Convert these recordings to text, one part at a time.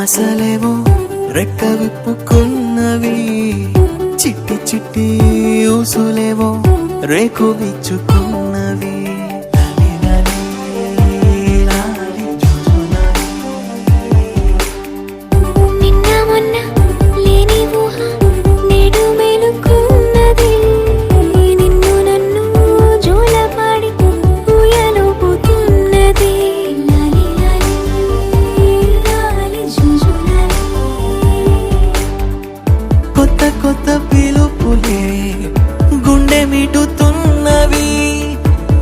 ఆశలేవో రెక్క విప్పుకున్నవి, చిట్టి చిట్టి ఊసులేవో రేకు విచ్చుకున్నవి. కొత్త పిలుపులే గుండె మీటుతున్నవి,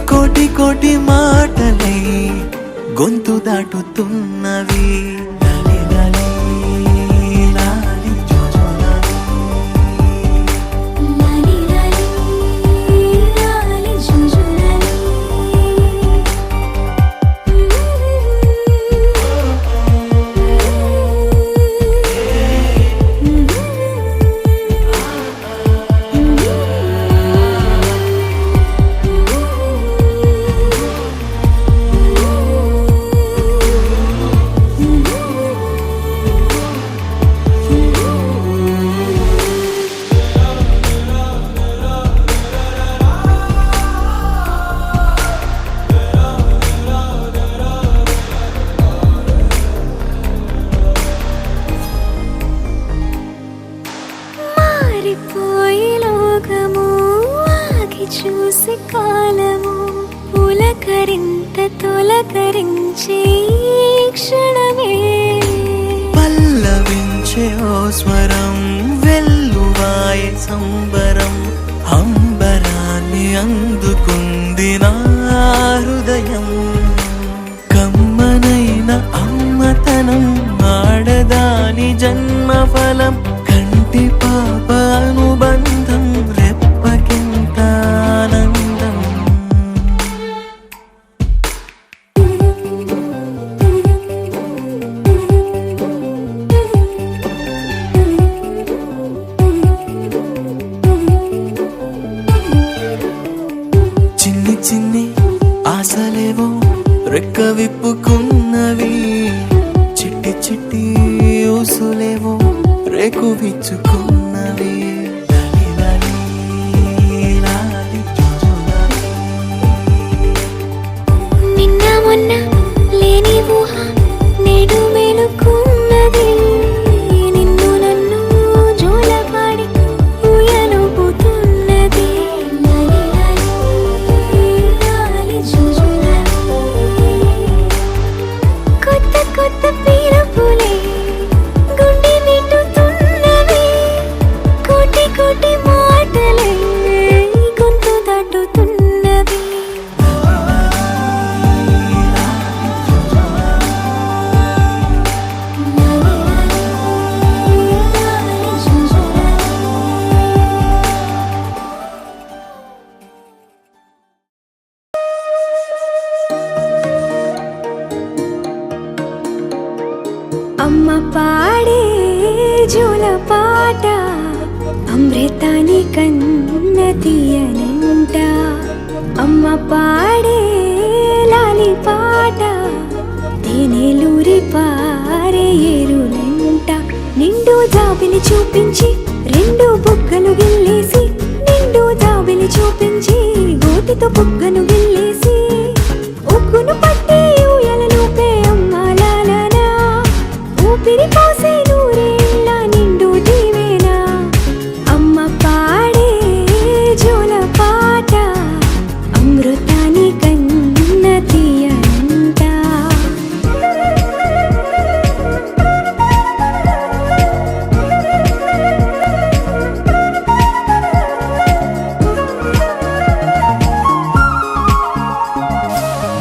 కోటి కోటి మాటలై గొంతు దాటుతున్నవి. చూసి కాలము పులకరింత తొలకరించే క్షణమే, పల్లవించే ఓ స్వరం వెల్లువాయే సంబరం, అంబరాన్ని అందుకుంది నా హృదయం. కమ్మనైన అమ్మతనం ఆడదాని జన్మఫలం, కంటి పాప అనుబంధం రెప్పకెంత ఆనందం. చిన్ని చిన్ని ఆశలేవో రెక్క విప్పుకున్నవి, చిట్టి చిట్టి ఊసులేవో రేకు విచ్చుకున్నవి. నిన్న మొన్న లేని ఊహ నేడు మేలుకున్నది, నిన్ను నన్ను జోలపాడి ఊయలుపుతున్నది. కొత్త కొత్త పిలుపులే గుండె మీటుతున్నవి, కోటి కోటి మాటలే గొంతు దాటుతున్నవి. అమ్మ పాడే జోల పాట అమృతాని కన్న తీయనంట, అమ్మ పాడే లాలి పాట తేనెలూరి పారే ఏరులంట. నిండు జాబిలి చూపించి రెండు బుగ్గలు గిల్లేసి, నిండు జాబిలి చూపించి గోటితో బుగ్గను గిల్లేసి, ఉగ్గును పట్టి ఊయలలోపే అమ్మ లాలనా, ఊపిరి పోసే నూరేళ్ళ నిండు దీవేనా. అమ్మ పాడే జోల పాట అమృతాని కన్న తీయనంట.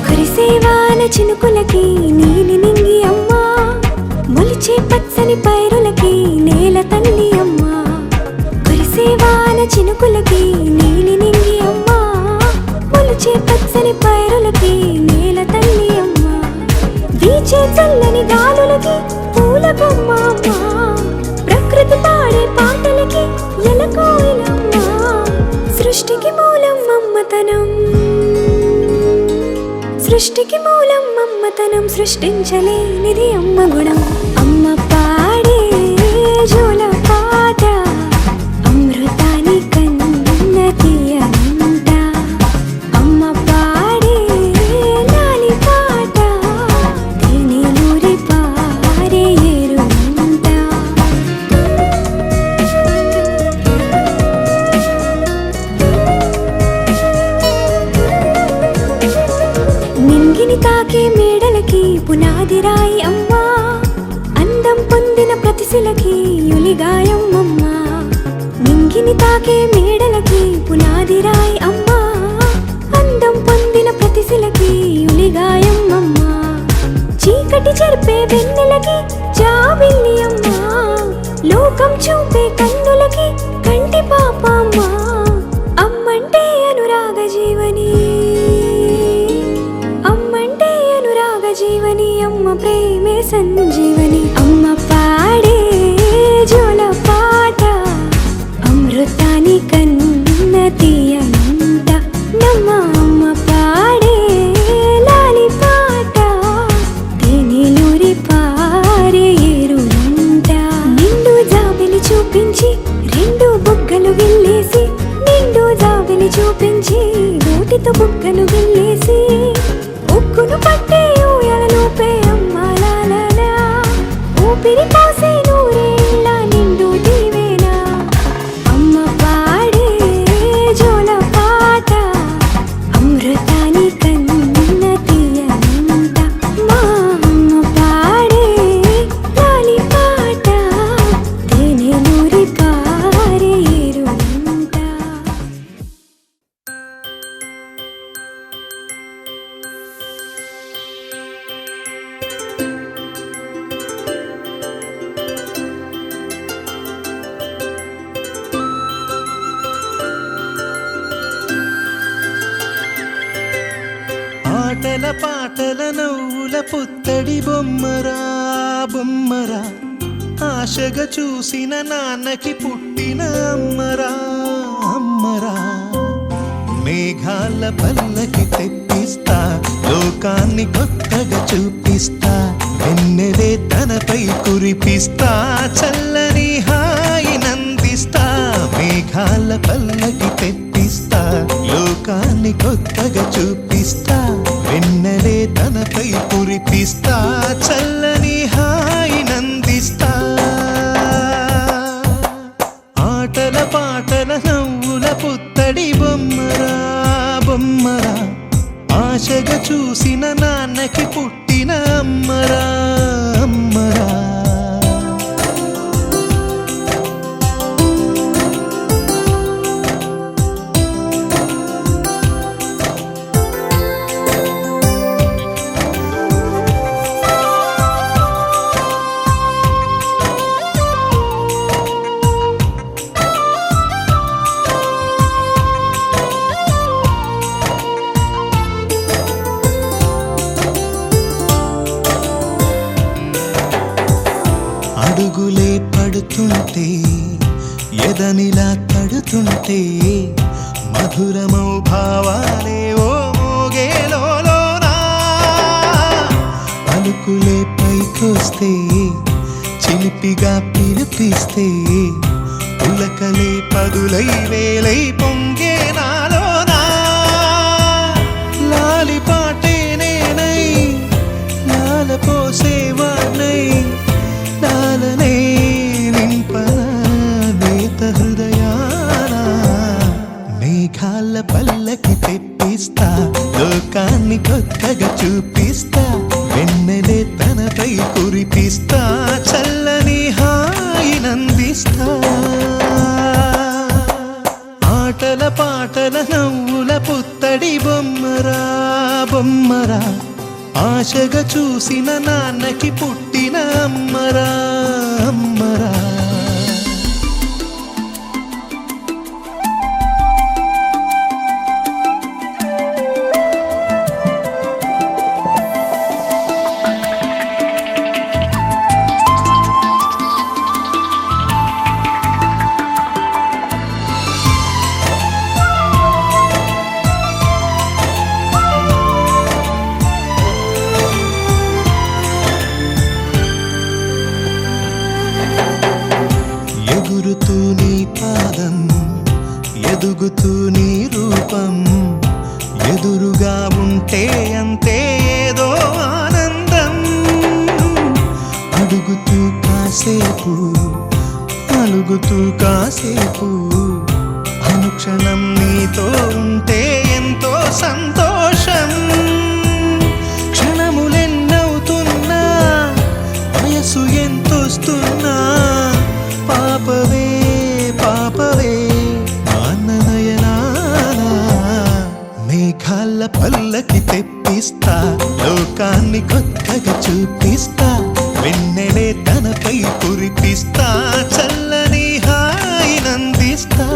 కురిసేవాన చినుకులకి నీలి నింగి అమ్మా, మొలిచే పచ్చని పైరులకి నేల తల్లి అమ్మా. కురిసేవాన చినుకులకి నీలి నింగి అమ్మా, మొలిచే పచ్చని పైరులకి నేల తల్లి అమ్మా. వీచే చల్లని గాలులకి పూల బొమ్మ అమ్మా, ప్రకృతి పాడే పాటలకి ఎలకోయిలమ్మా. సృష్టికి మూలం మమ్మతనం, సృష్టికి మూలం మమ్మతనం, సృష్టించలేనిది అమ్మ గుణం. అమ్మ జోల పాట అమృతాని కన్న తీయనంట అమ్మ పాడే లాలి పాట తేనెలూరి పారే ఏరునంట నింగిని తాకే మేడలకి పునాది రాయి అమ్మా అందం పొందిన ప్రతిశిలకి యులిగాయం అమ్మా నింగిని తాకే మేడలకి పునాది రాయి అమ్మా అందం పొందిన ప్రతిశిలకి యులిగాయం అమ్మా చీకటి చెరిపే వెన్నెలకి జాబిల్లి అమ్మా లోకం చూపే కన్నులకి కంటి పాప అమ్మా అమ్మంటే అనురాగ జీవని అమ్మంటే అనురాగ జీవని అమ్మ ప్రేమే సంజీవని అమ్మ పాడే జోల పాట అమృతాని కన్న తీయనంట నమ్మ అమ్మ పాడే లాలి పాట తేనెలూరి పారే ఏరునంట నిండు జాబిలి చూపించి రెండు బుగ్గలు గిల్లేసి నిండు జాబిలి చూపించి నోటితో బుగ్గను గిల్లేసి ఉక్కును పట్టే ఊయలలోపే అమ్మాలా ఊపిరి పోసే నూరేళ్ళ నిండు దీవేనా అమ్మ పాడే జోల పాట అమృతాని కన్న తీయనంట మా అమ్మ పాడే లాలి పాట తేనెలూరి పారే ఏరునంట ఆటల పాటల నవ్వుల పుత్తడి బొమ్మరా బొమ్మరా ఆశగా చూసిన నాన్నకి పుట్టిన అమ్మరా అమ్మరా మేఘాల పల్లకి తెప్పిస్తా లోకాన్ని కొత్తగా చూపిస్తా వెన్నెలే తనపై కురిపిస్తా చల్లని హాయి నందిస్తా మేఘాల పల్లకి తెప్పిస్తా లోకాన్ని కొత్తగా చూపిస్తా వెన్నెలే తనపై కురిపిస్తా చల్లని హాయి నందిస్తా ఆటల పాటల నవ్వుల పుత్తడి బొమ్మరా బొమ్మరా ఆశగా చూసిన నాన్నకి పుట్టిన అమ్మరా అమ్మరా అడుగులే పడుతుంటే ఎదనిలా తడుతుంటే మధురమౌ భావాలే ఓ మోగేలోనా పలుకులే పైకొస్తే చిలిపిగా పిలిపిస్తే పులకలే పదులై వేలై పొంగే నాలోనా లాలి పాటే నేనై లాల పోసేవాణ్ణై లాలనే నింపనా నేత హృదయాన మేఘాల పల్లకి తెప్పిస్తా లోకాన్ని కొత్తగా చూపిస్తా వెన్నెలే తనపై కురిపిస్తా చల్లని హాయి నందిస్తా ఆటల పాటల నవ్వుల పుత్తడి బొమ్మరా బొమ్మరా ఆశగా చూసిన నాన్నకి పుట్టిన అమ్మరా అమ్మరా ఎదుగుతూ నీ రూపం ఎదురుగా ఉంటే అంతే ఏదో ఆనందం అడుగుతూ కాసేపు అలుగుతూ కాసేపు అనుక్షణం నీతో ఉంటే ఎంతో సంతోషం క్షణములెన్నవుతున్నా వయసు ఎంతొస్తున్నా పాపవే పాపవే నయనానా మేఘాల పల్లకి తెప్పిస్తా లోకాన్ని కొత్తగా చూపిస్తా వెన్నెలే తనపై కురిపిస్తా చల్లని హాయినందిస్తా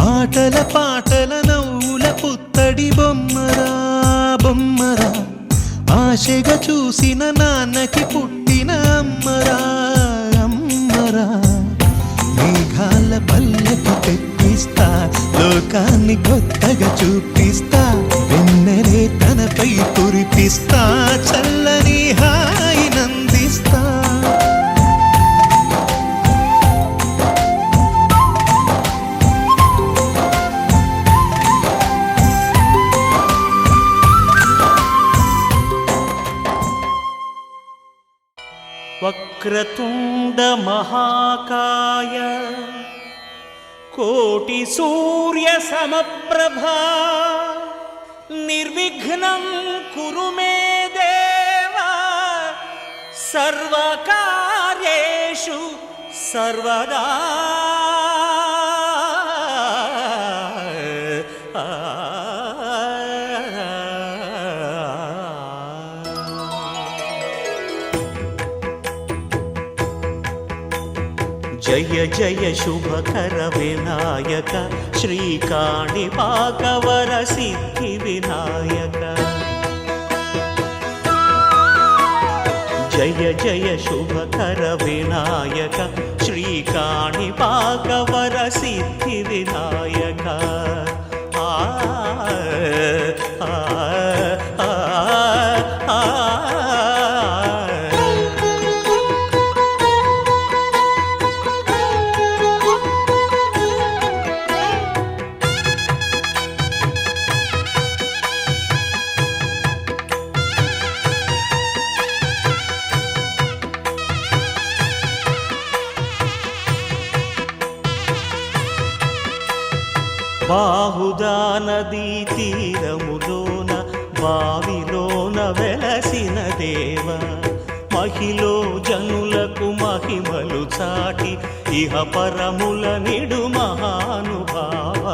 ఆటల పాటల నవ్వుల పుత్తడి బొమ్మరా బొమ్మరా ఆశగా చూసిన నాన్నకి పుట్టిన అమ్మరా అమ్మరా మేఘాల పల్లకి తెప్పిస్తా లోకాన్ని కొత్తగా చూపిస్తా వెన్నెలే తనపై కురిపిస్తా చల్లని హాయినందిస్తా వక్రతుండ మహాకాయ కోటి సూర్య సమప్రభా నిర్విఘ్నం కురు మే దేవా సర్వకార్యేషు సర్వదా జయ జయ శుభకర వినాయక శ్రీకాణిపాకవర సిద్ధి వినాయక జయ జయ శుభకర వినాయక శ్రీకాణిపాకవర సిద్ధి వినాయక ఆ ఆ ఆ ఆ బాహుదా నదీ తీరములోన బావిలోన వెలసిన దేవ మహిలో జనులకు మహిమలు చాటి ఇహ పరముల నిడు మహానుభావ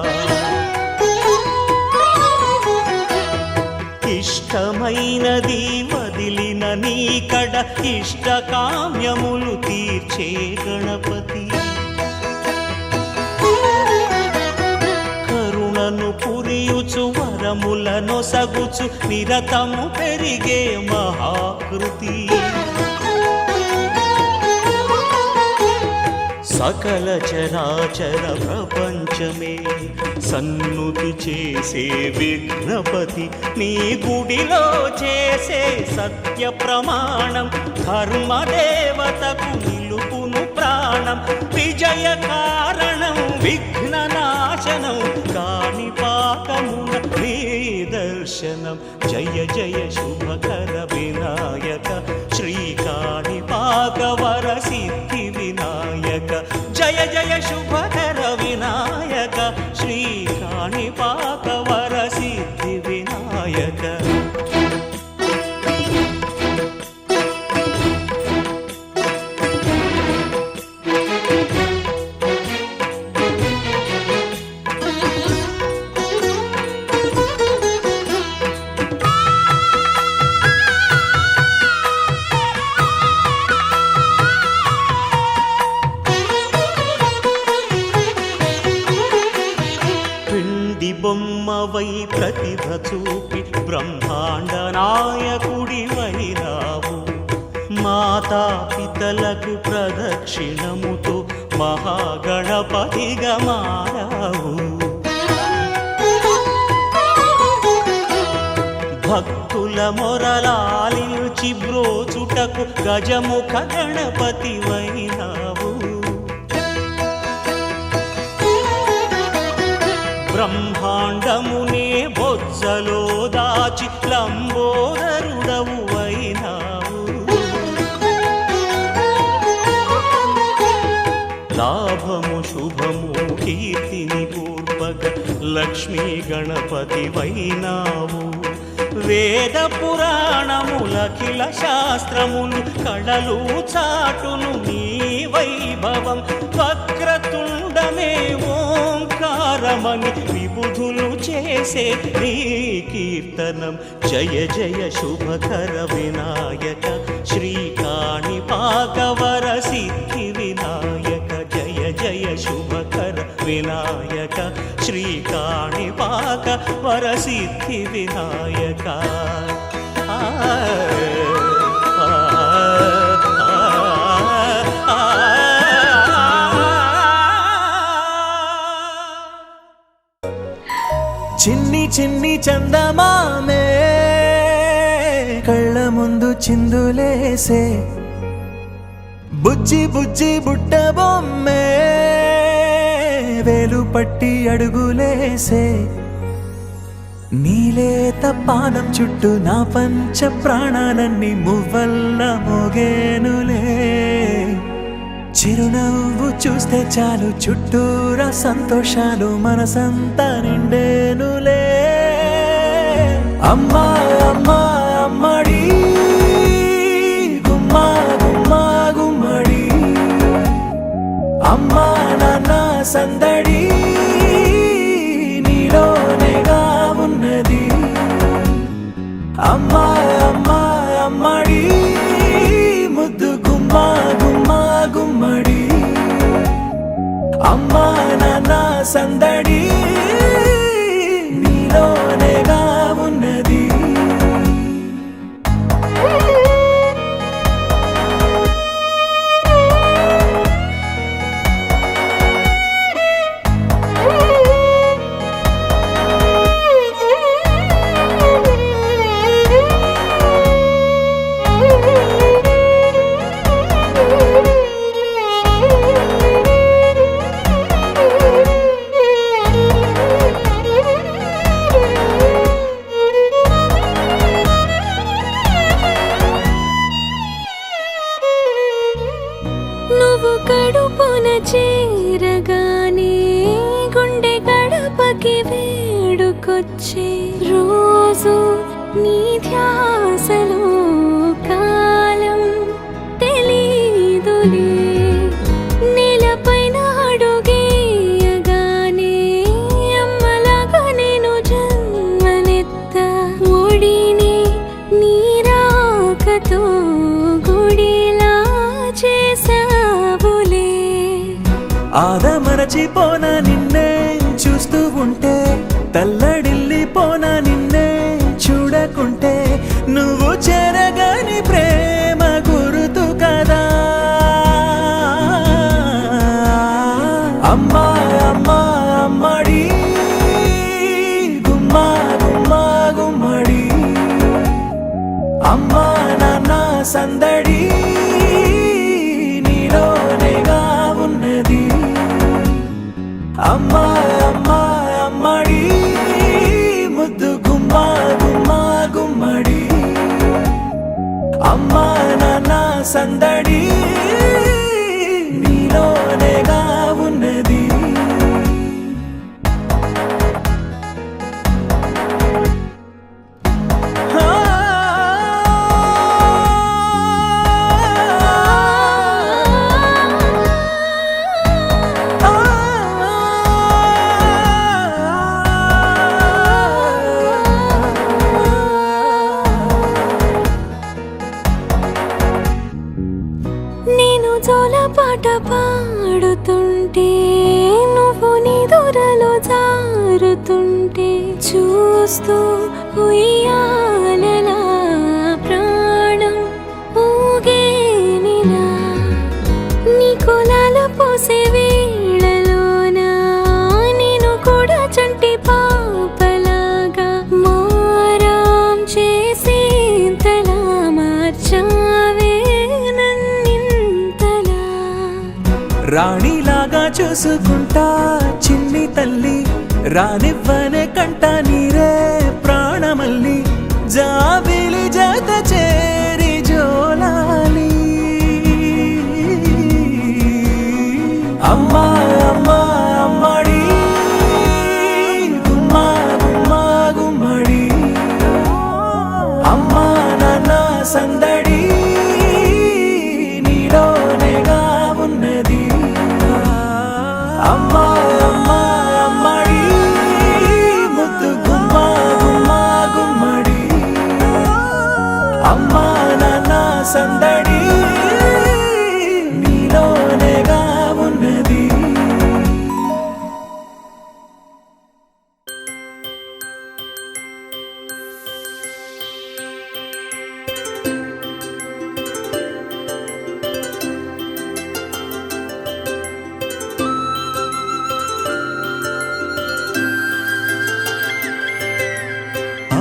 ఇష్టమైనది వదిలిన నీకడ ఇష్ట కామ్యములు తీర్చే గణపతి కరుణను పురియుచు వరములను సగుచు నిరతము పెరిగే మహాకృతి సకల చరాచర ప్రపంచమే సన్నుతి చేసే విఘ్నపతి నీ గుడిలో చేసే సత్య ప్రమాణం ధర్మదేవతకు నిలుపును ప్రాణం విజయ కారణం విఘ్న నాశనం కాణిపాకమున నీ దర్శనం జయ జయ శుభకర వినాయక శ్రీకాణిపాకవర సిద్ధి వినాయక జయ జయ శుభకర వినాయక శ్రీకాణిపాకవర సిద్ధి వినాయక బొమ్మవై ప్రతిభ చూపి బ్రహ్మాండ నాయకుడి వైరావు మాతా పితలకు ప్రదక్షిణముతో మహాగణపతిగా మారావు భక్తుల మొరలాలించి బ్రోచుటకు గజముఖ గణపతి వైనావు బ్రహ్మాండమునే బొజ్జలో దాచి లంబోదరుడవు అయినావు లాభము శుభము కీర్తిని పూర్వక లక్ష్మీ గణపతి వైనావు వేద పురాణములఖిల శాస్త్రములు కళలు చాటును నీ వైభవం వక్రతుండమే ఓంకారమని విబుధులు చేసే నీ కీర్తనం జయ జయ శుభకర వినాయక శ్రీకాణిపాకవర సిద్ధి వినాయక జయ జయ శుభకర వినాయక శ్రీకాణిపాక వరసిద్ధి వినాయక చిన్ని చిన్ని చందమామే కళ్ళ ముందు చిందులేసే బుజ్జి బుజ్జి బుట్ట బొమ్మే వేలు పట్టి అడుగులేసే నీలేత పానం చుట్టూ నా పంచ ప్రాణాలన్నీ మువ్వల్ల మోగేనులే చిరునవ్వు చూస్తే చాలు చుట్టూరా సంతోషాలు మనసంతా నిండేనులే అమ్మా అమ్మా అమ్మడి గుమ్మా గుమ్మా గుమ్మడి అమ్మా నాన్న సందడి నీలోనేగా ఉన్నది అమ్మా అమ్మా అమ్మడి ముద్దు గుమ్మా గుమ్మా గుమ్మడి అమ్మా నాన్న సందడి నీలోనేగా ఉన్నది నువ్వు కడుపున చేరగానే గుండె గడపకి వేడుకొచ్చే రోజు నీ ధ్యాసలో కాలం తెలీదులే నేలపైన అడుగేయగానే అమ్మలాగా నేను జన్మనెత్త ఒడిని నీ రాకతో గుడిలా చేసావులే ఆదమరచిపోనా నిన్నే చూస్తూ ఉంటే తల్లడిల్లిపోనా నిన్నే చూడకుంటే నువ్వు చెరగని ప్రేమ గురుతు కదా అమ్మా అమ్మా అమ్మడి గుమ్మా గుమ్మా గుమ్మడి అమ్మా నాన్న సందడి నీలోనేగా ఉన్నది అమ్మా అమ్మా అమ్మడి ముద్దు గుమ్మా గుమ్మా గుమ్మడి అమ్మా నాన్న సందడి నీలోనేగా ఉన్నది నేను జోలపాట పాడుతుంటే నువ్వు నిదురలో జారుతుంటే చూస్తూ ఉయ్యాలలా ప్రాణం ఊగేనిలా నీ కులాల పోసే వేళలోన నేను కూడా చంటి పాపలాగా మారాం చేసేంతలా మార్చావే నన్నింతలా రాణిలాగా చూసుకుంటా చిన్ని తల్లి రానివ్వనే కంట నీరే ప్రాణమల్లి జాబిలి జత చేరి జోలాలి అమ్మా అమ్మా అమ్మడి గుమ్మా గుమ్మా గుమ్మడి అమ్మా నాన్న సందడి నీలోనేగా ఉన్నది అమ్మా అమ్మా అమ్మడి ముద్దు గుమ్మా గుమ్మా గుమ్మడి అమ్మా నాన్న సందడి నీలోనేగా ఉన్నది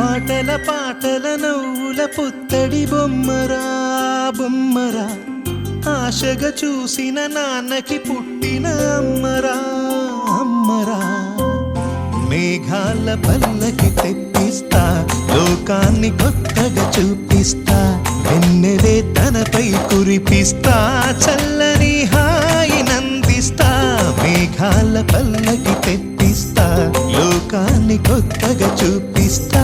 ఆటల పాటల నవ్వుల పుత్తడి బొమ్మరా బొమ్మరా ఆశగా చూసిన నాన్నకి పుట్టిన అమ్మరా అమ్మరా మేఘాల పల్లకి తెప్పిస్తా లోకాన్ని కొత్తగా చూపిస్తా వెన్నెలే తనపై కురిపిస్తా చల్లని హాయి నందిస్తా మేఘాల పల్లకి తెప్పిస్తా లోకాన్ని కొత్తగా చూపిస్తా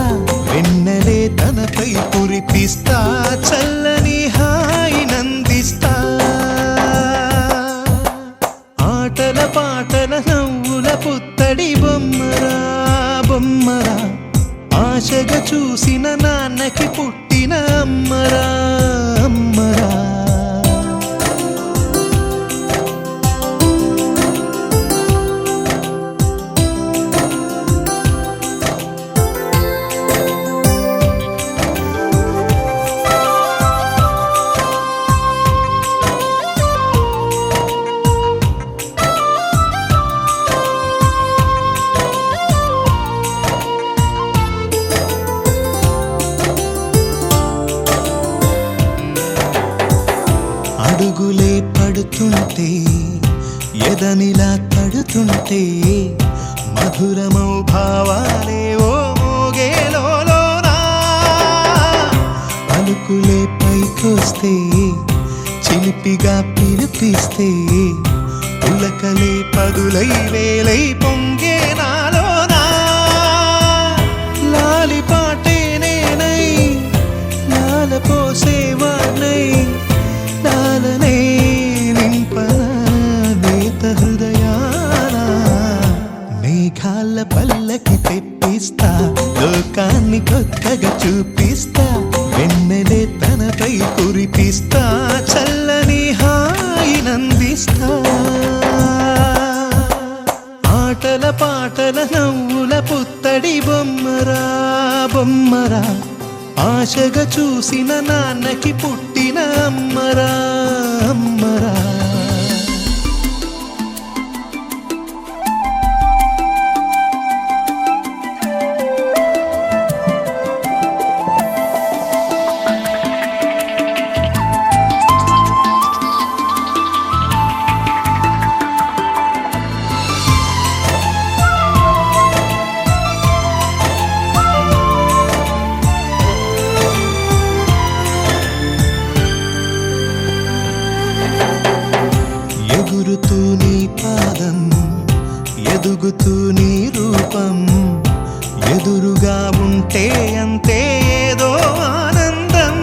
వెన్నెలే తనపై కురిపిస్తా చల్లని హాయి నందిస్తా ఆటల పాటల నవ్వుల పుత్తడి బొమ్మరా బొమ్మరా ఆశగా చూసిన నాన్నకి పుట్టిన అమ్మరా అమ్మరా అడుగులే పడుతుంటే ఎదనిలా తడుతుంటే మధురమౌ భావాలే ఓ మోగేలోనా పలుకులే పైకొస్తే చిలిపిగా పిలిపిస్తే ఉలకలే పదులై వేలై పొంగే నాలోనా లాలి పాటే నేనై లాల పోసేవాణ్ణై లాలనే నింపనా నేత హృదయాన మేఘాల పల్లకి తెప్పిస్తా లోకాన్ని కొత్తగా చూపిస్తా వెన్నెలే తనపై కురిపిస్తా చల్లని హాయి నందిస్తా ఆటల పాటల నవ్వుల పుత్తడి బొమ్మరా బొమ్మరా ఆశగా చూసిన నాన్నకి పుట్టిన అమ్మరా అమ్మరా ఎగురుతూ నీ పాదం ఎదుగుతూ నీ రూపం ఎదురుగా ఉంటే అంతే ఏదో ఆనందం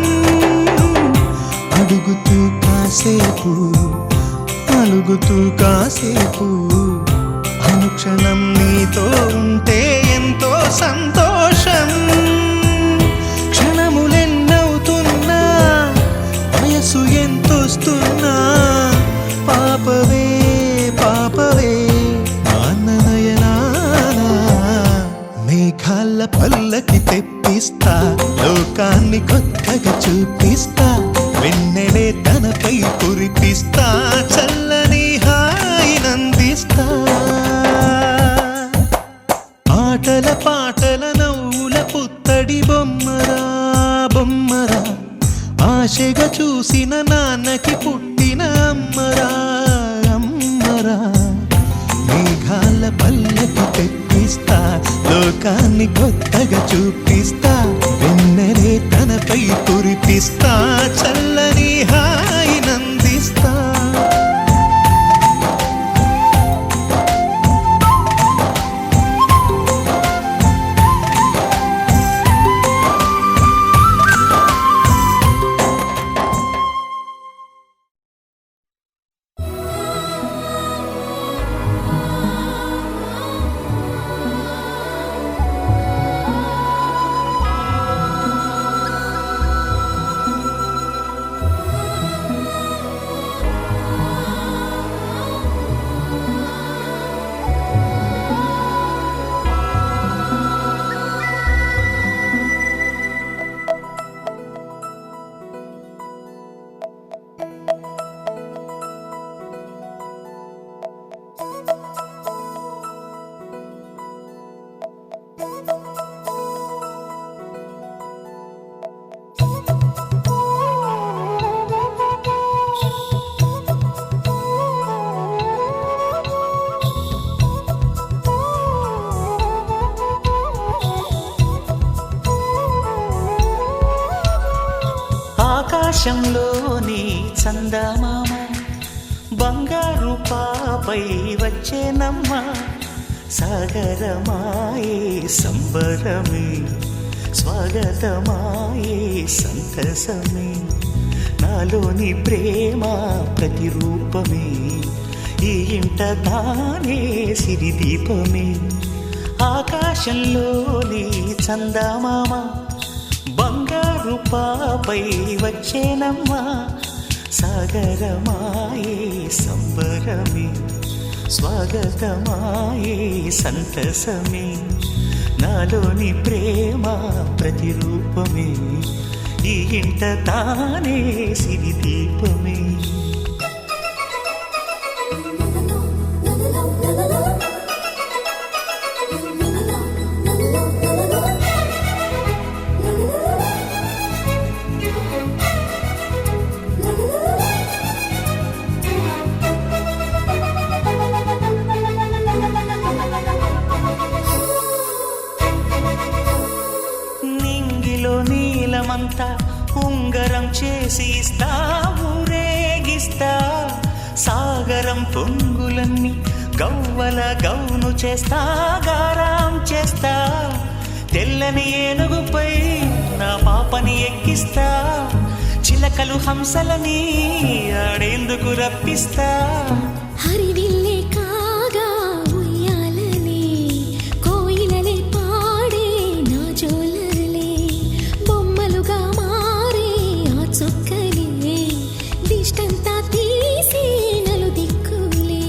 అడుగుతూ కాసేపు అలుగుతూ కాసేపు అనుక్షణం నీతో ఉంటే ఎంతో సంతోషం క్షణములెన్నవుతున్నా వయసు ఎంతొస్తున్నా పాపవే పాపవే నాన్ననయనానా మేఘాల పల్లకి తెప్పిస్తా లోకాన్ని కొత్తగా చూపిస్తా వెన్నెలే తనపై కురిపిస్తా చల్లని హాయి నందిస్తా ఆటల పాటల నవ్వుల పుత్తడి బొమ్మరా బొమ్మరా ఆశగా చూసిన నాన్నకి పుట్టిన అమ్మరా అమ్మరా మేఘాల పల్లకి తెప్పిస్తా లోకాన్ని కొత్తగా చూపిస్తా వెన్నెలే తనపై కురిపిస్తా చల్లని హాయినందిస్తా ఆకాశంలోని చందమామ బంగారు పాపై వచ్చేనమ్మ సాగరమాయే సంబరమే స్వాగతమాయే సంతసమే నాలోని ప్రేమ ప్రతిరూపమే ఈ ఇంట తానే సిరిదీపమే ఆకాశంలోని చందమామ బంగారు పాపై వచ్చేనమ్మా సాగరమాయే సంబరమే స్వాగతమాయే సంతసమే నాలోని ప్రేమ ప్రతిరూపమే ఈ ఇంట తానే సిరిదీపమే నీలమంతా ఉంగరం చేసి ఇస్తా ఊరేగిస్తా సాగరం పొంగులన్నీ గవ్వల గౌను చేస్తా గారాం చేస్తా తెల్లని ఏనుగుపై నా పాపని ఎక్కిస్తా చిలకలు హంసలని ఆడేందుకు రప్పిస్తా హరివిల్లే కాగా ఉయ్యాలనే కోయిలలే పాడే నా జోలలే బొమ్మలుగా మారే ఆ చుక్కలే దిష్టంతా తీసి నలు దిక్కులే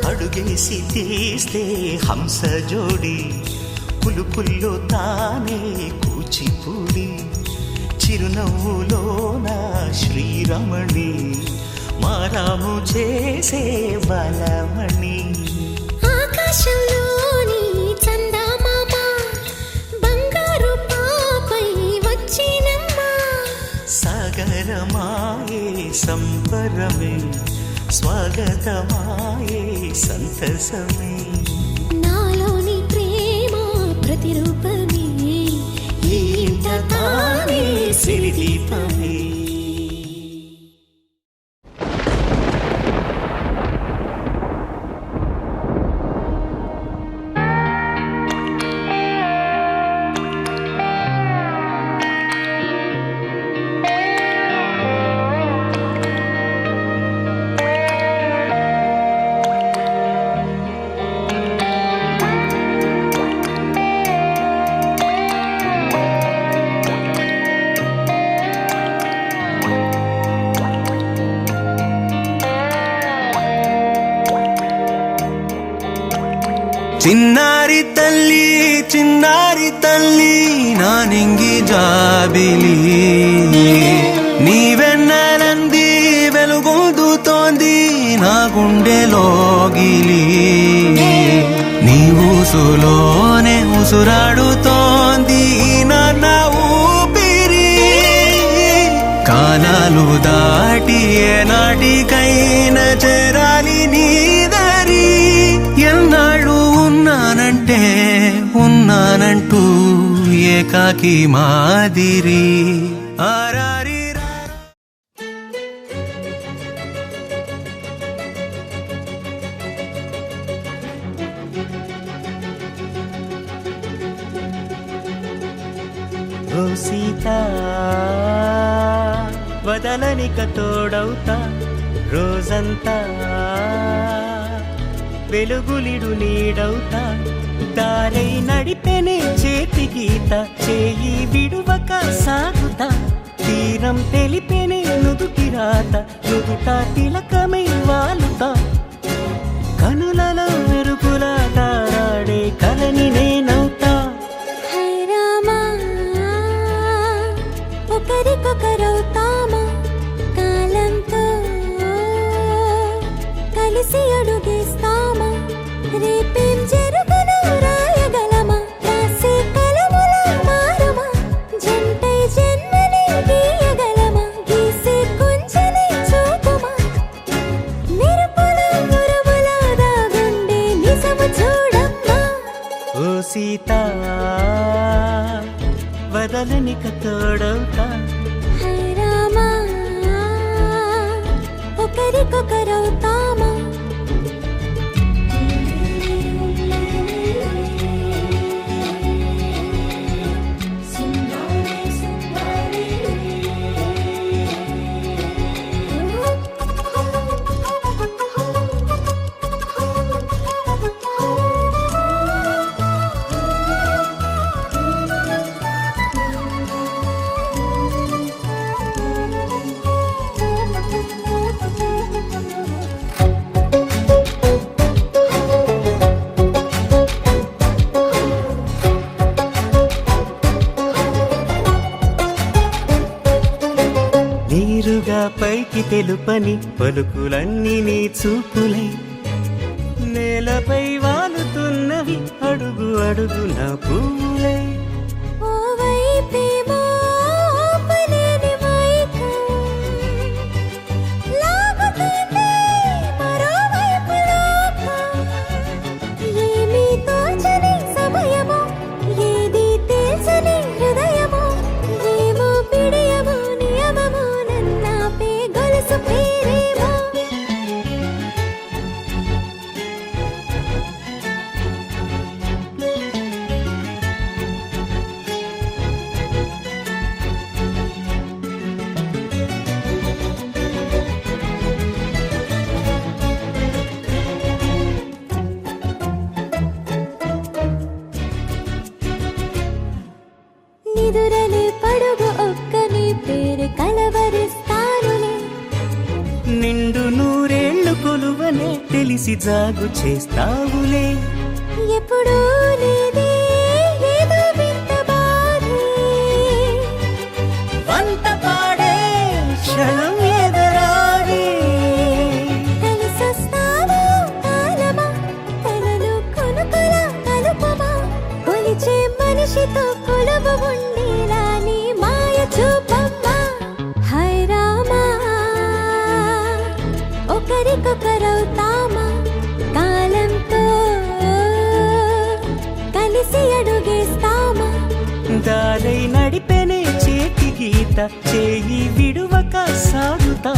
అడుగేసి తీస్తే హంస జోడి పులుపుల్లో తానే కూచిపూడి చిరునవ్వులోన శ్రీరమణి మారాము చేసే బలమణి ఆకాశంలోని చందమామ బంగారు పాపై వచ్చినమ్మా సాగరమాయే సంబరమే స్వాగతమాయే సంతసమే నాలోని ప్రేమ ప్రతిరూపమే సిరిదీపమే చిన్నారి తల్లి నా నింగి జాబిలి నీవెన్నెలంది వెలుగొందుతోంది నా గుండెలోగిలి నీ ఊసులోనే ఉసురాడుతోంది నాన్న ఊపిరి కాలాలు దాటి ఏనాటికైనా చేరాలి నీ దరి ఎన్నాళ్ళు ఉన్నానంటూ ఏకాకి మాదిరి ఆరారి ఓ సీత వదలనిక తోడవుతా రోజంతా వెలుగులిడు నీడవుతా దారై నడిపెనే చేతి గీత చేయి విడువక సాగుతా తీరం తెలిపెనే నుదుటి రాత నుదుట తిలకమై వాలుతా కనులలో మెరుగులా తారాడే కలని నేనవుతా హై రామా ఒకరికొకరవుతామా కాలంతో కలిసి అడుగేస్తామా రేపేం జరుగునో రాయగలమా రాసే కలముల మారమా జంటై జన్మని గీయగలమా గీసే కొంచెని చూపుమా మెరుపుల మురుముల దాగుండే నిజము చూడమ్మా ఓ సీత వదలనిక తోడవుతా హై రామా ఒకరికొకరవుతామా నీరుగా పైకి తెలుపని పలుకులన్నీ నీ చూపులై నేలపై వాలుతున్నవి అడుగు అడుగు నా పూలై ఓ వైపేమో ఆపలేని మైకం లాగుతుంది మరోవైపు లోకం ఏమీ తోచని సమయమో ఏది తేల్చని హృదయమో ఏమో పిడియమో నియమమో నన్నాపే గొలుసు పేరేమో నిదురలే పడుగు ఒక్కని పేరు కలవరిస్తానులే నిండు నూరేళ్లు కొలువనే తెలిసి జాగు చేస్తావులే ఎప్పుడూ లేదే ఏదో వింత బాధే వంత పాడే క్షణం ఎదరాడే కలిసొస్తావో కాలమా కలలు కొనుకల కలుపమా కొలిచే మనిషితో కొలువు ఉండేలా నీ మాయ చూపమ్మా హై రామా ఒకరికొకరవుతామా కాలంతో కలిసి అడుగేస్తామా దారై నడిపెనే చేతి గీత చేయి విడువక సాగుతా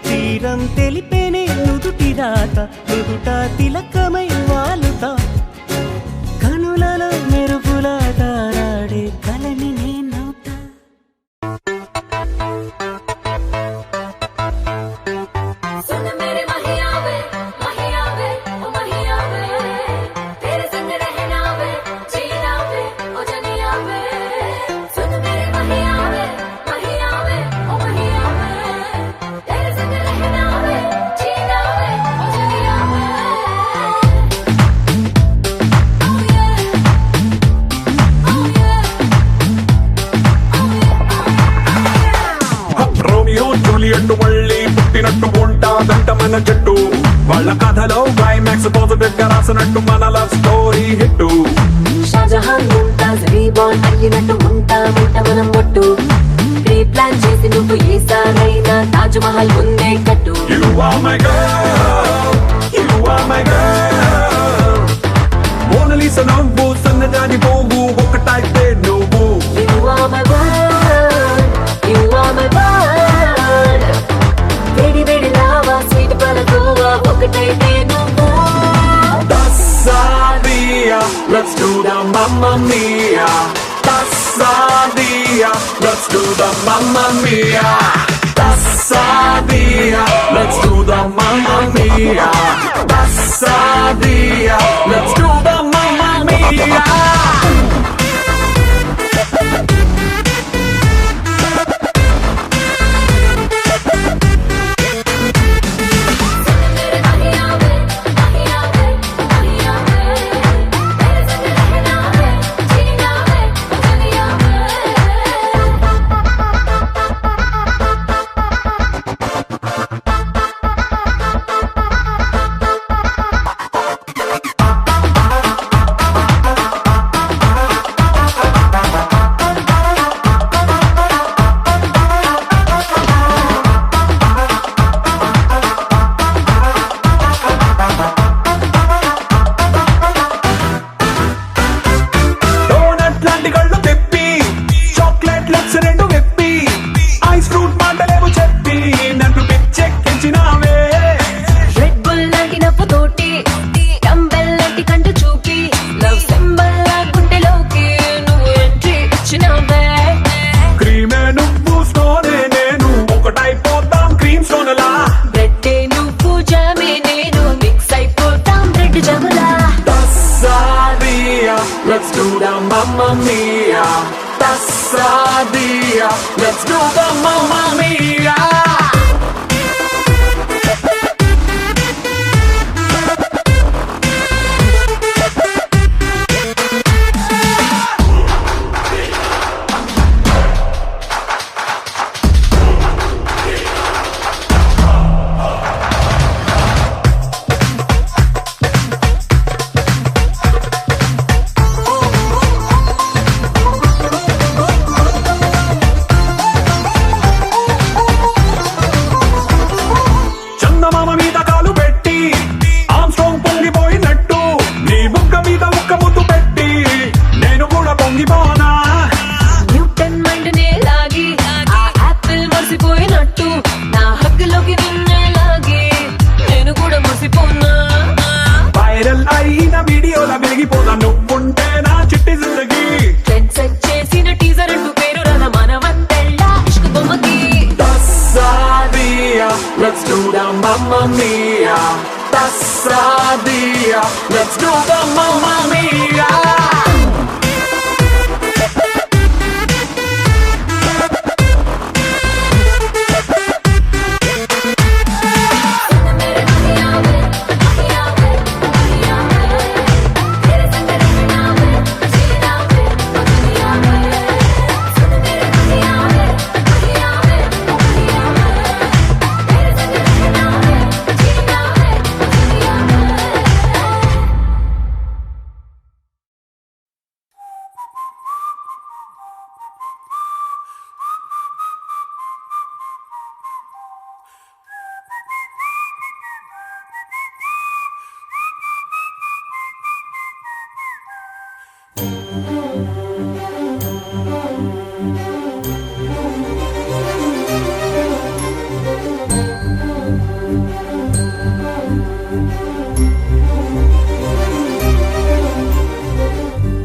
తీరం తెలిపేనే నుదుటి రాత నుదుట తిలకమై వాలుతా కనులలో మెరుపులా తారాడే కలని నేనవుతా सुन मेरे महिया वे ओ महिया वे तेरे संग रहना वे जीना वे ओ जनिया वे सुन मेरे महिया वे ओ महिया वे तेरे संग रहना वे जीना वे ओ जनिया वे oh yeah రోమియో జూలియట్ మళ్ళీ పుట్టినట్టు ఉంటాదంట మన జట్టు వాళ్ళ కథలో క్లైమాక్స్ పాజిటివ్ గా రాసినట్టు మన love story hit Shahjahan Mumtaz reborn అయ్యినట్టు ఉంటా మనం ఒట్టు ప్రీ ప్లాన్ చేసి నువ్వు ఈసారైనా తాజ్ మహల్ ముందే కట్టు You are my girl, you are my girl. మోనలీసా నవ్వు సన్నజాజి పువ్వు ఒకటైతే నువ్వు You are my world, you are my world. వేడి వేడి లావా స్వీట్ పలకోవా ఒకటైతే నువ్వు Tassadia, let's do the Mamma Mia. Tassadia, let's do the Mamma Mia. Tassadia, let's do the Mamma Mia. Tassadia, let's do the Mamma Mia. मेरे महिया वे ओ महिया वे तेरे संग रहना वे जीना वे ओ जनिया वे donut లాంటి కళ్ళు తెప్పి చాక్లెట్ లెట్స్ రెండు వెప్పి ఐస్ ఫ్రూట్ మాటలేవు చెప్పి నన్ను పిచ్చెక్కించినావే రెడ్ బుల్ లాంటి నవ్వుతోటి డంబెల్ లాంటి కంటి చూపి లవ్ సింబల్ లా గుండెలోకి నువ్వు ఎంట్రీ ఇచ్చినావే క్రీమే నువ్వు స్టోనే నేను ఒకటైపోతాం క్రీమ్ స్టోన్లా బ్రెడ్ నువ్వు జామే నేను మిక్స్ అయిపోతాం bread జములా Tassadia, let's do the Mamma Mia. Tassadia, let's do the Mamma Mia.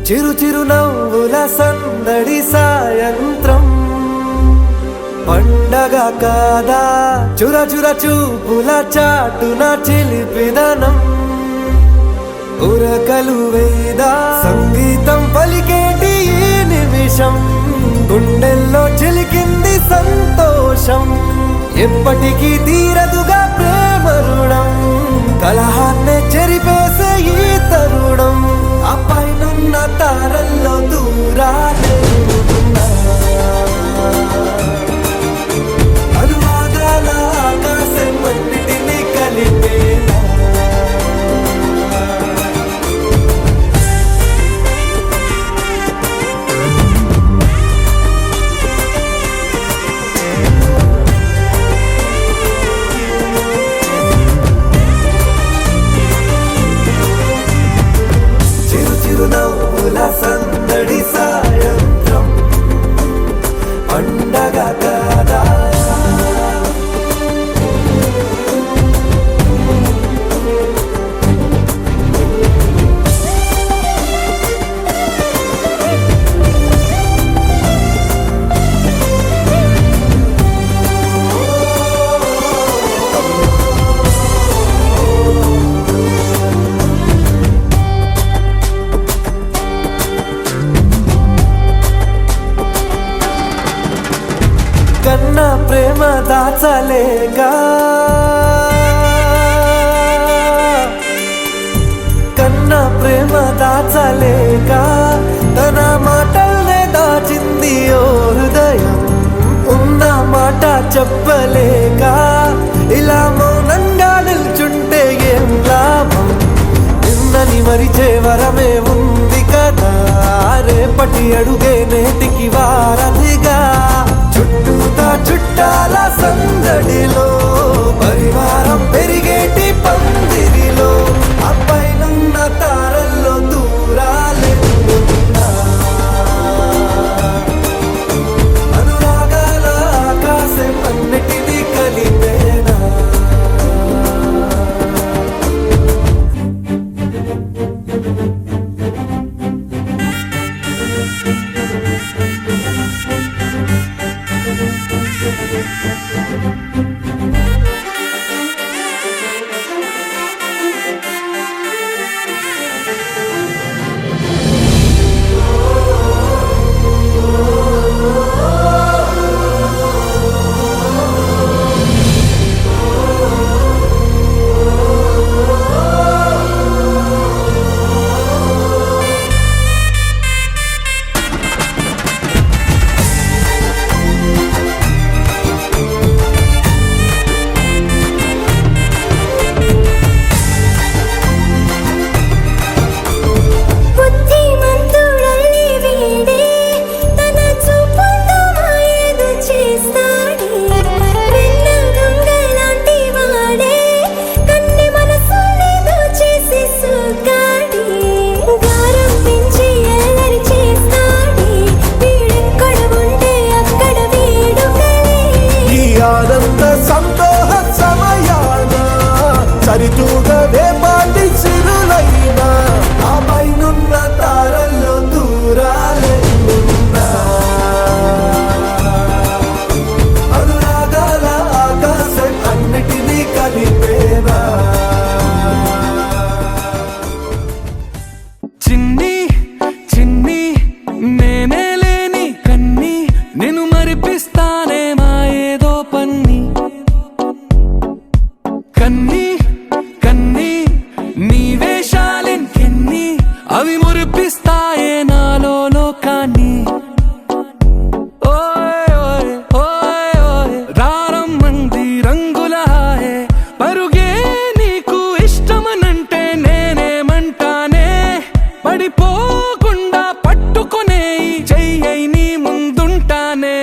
చిరు చిరు నవ్వుల సందడి సాయంత్రం పండగ కాదా చుర చుర చూపుల చాటున చిలిపిదనం ఉరకలు వేదా సంగీతం పలికేటి ఈ నిమిషం గుండెల్లో చిలికింది సంతోషం ఎప్పటికీ తీరదుగా ప్రేమ రుణం కలహాన్నే చెరిపేసే ఈ తరుణం ఆ పైనున్న తారల్లో దూరాలే ఉన్నా. అనువాదాల ఆకాశం అన్నిటినీ కలిపేనా చిరునవ్వుల సందడి సాయంత్రం పండగ కాదా కన్నా ప్రేమ దాచలేగా కన్నా ప్రేమ దాచలేగా తన మాటల్నే దాచింది ఓ హృదయం ఉన్న మాట చెప్పలేక ఇలా మౌనంగా నిల్చుంటే ఏం లాభం నిన్నని మరిచే వరమే ఉంది కదా రేపటి అడుగే నేటికి వారధిగా చుట్టూతా చుట్టాల సందడిలో పరివారం పెరిగేటి పందిరిలో అప్పైనున్న తారల్లో దూరాలే ఉన్నా. అనురాగాల ఆకాశం అన్నిటినీ కలిపేనా ఆనంద సంతోష సమయాన సరితూగనే పాటి చిరులైనా ఆ పైనున్న తారల్లో దూరాలే ఉన్నా. అనురాగాల ఆకాశం అన్నిటినీ కలిపేనా చిన్ని చిన్ని నేనే లేని కన్ని నేను మరిపిస్తానే మాయేదో పన్ని కన్ని కన్ని నీ వేషాలెంకెన్ని అవి మురిపిస్తాయే నాలో లోకాన్ని ఓయ్ ఓయ్ ఓయ్ ఓయ్ రారమ్మంది రంగుల హాయే పరుగే నీకు ఇష్టమనంటే నేనేమంటానే పడిపోకుండా పట్టుకునే చెయ్యై నీ ముందుంటానే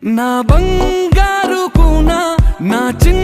నా బంగారు కూన నా చిన్న